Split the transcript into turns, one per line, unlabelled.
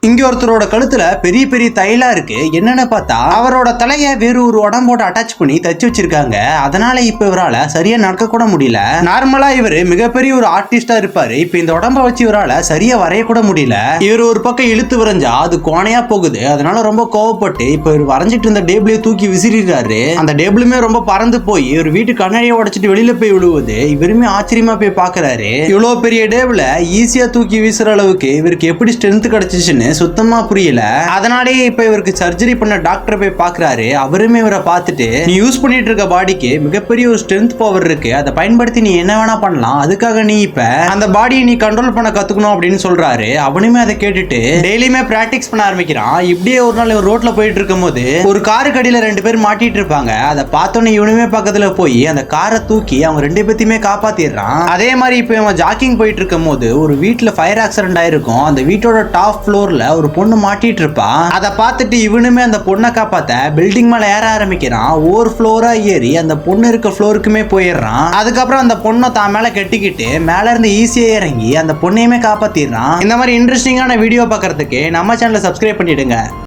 இங்க ஒருத்தரோட கழுத்துல பெரிய பெரிய தைலா இருக்கு. என்னன்னு பார்த்தா அவரோட தலைய வேறு ஒரு உடம்போட அட்டாச் பண்ணி தச்சு வச்சிருக்காங்க. அதனால இப்ப இவரால சரியா நடக்க கூட முடியல. நார்மலா இவரு மிகப்பெரிய ஒரு ஆர்டிஸ்டா இருப்பாரு. இப்ப இந்த உடம்ப வச்சு இவரால சரியா வரைய கூட முடியல. இவர் ஒரு பக்கம் இழுத்து வரைஞ்சா அது கோணையா போகுது. அதனால ரொம்ப கோவப்பட்டு இப்ப இவர் வரைஞ்சிட்டு இருந்த டேபிளையும் தூக்கி விசிறிருக்காரு. அந்த டேபிளுமே ரொம்ப பறந்து போய் இவர் வீட்டு கண்ணாடியை உடைச்சிட்டு வெளியில போய் விழுவுது. இவருமே ஆச்சரியமா போய் பாக்குறாரு. இவ்வளவு பெரிய டேபிள ஈஸியா தூக்கி வீசுற அளவுக்கு இவருக்கு எப்படி ஸ்ட்ரென்த் கிடைச்சிச்சுன்னு சுத்தமா புரியல. அதனாலேயே இப்ப இவருக்கு சர்ஜரி பண்ண டாக்டர் போய் பாக்குறாரு. அவருமே இவரை பார்த்துட்டு நீ யூஸ் பண்ணிட்டு இருக்க பாடிக்கு மிகப்பெரிய ஒரு ஸ்ட்ரென்த் பவர் இருக்கு. அதை பயன்படுத்தி நீ என்ன வேணா பண்ணலாம். அதுக்காக நீ இப்ப அந்த பாடியை நீ கண்ட்ரோல் பண்ண கத்துக்கணும் அப்படின்னு சொல்றாரு. அவனுமே அதை கேட்டுட்டு டெய்லியுமே பிராக்டிஸ் பண்ண ஆரம்பிக்கிறான். இப்படியே ஒரு நாள் இவர் ரோட்ல போயிட்டு இருக்கும் போது ஒரு காருக்கு அடியில 2 பேர் மாட்டிட்டு இருப்பாங்க. அதை பார்த்தோன்னே இவனுமே பக்கத்துல போய் அந்த காரை தூக்கி அவங்க 2 பேத்தையுமே காப்பாத்திடுறான். அதே மாதிரி இப்ப இவன் ஜாக்கிங் போயிட்டு இருக்கும் போது ஒரு வீட்டுல ஃபயர் ஆக்சிடென்ட் ஆயிருக்கும். அந்த வீட்டோட டாப் ஃப்ளோர்ல ஒரு பொண்ணு மாட்டிட்டு இருப்பான். அதை பார்த்துட்டு இவனுமே அந்த பொண்ணை காப்பாத்த பில்டிங் மேல ஏற ஆரம்பிக்கிறான். ஒவ்வொரு ஃப்ளோரா ஏறி அந்த பொண்ணு இருக்க ஃப்ளோருக்குமே போயிடுறான். அதுக்கப்புறம் அந்த பொண்ணை தான் மேல கட்டிக்கிட்டு மேல இருந்து ஈஸியா இறங்கி அந்த பொண்ணையுமே காப்பாத்திடுறான். இந்த மாதிரி இன்ட்ரெஸ்டிங்கான வீடியோ பார்க்கறதுக்கு நம்ம சேனலை சப்ஸ்கிரைப் பண்ணிடுங்க.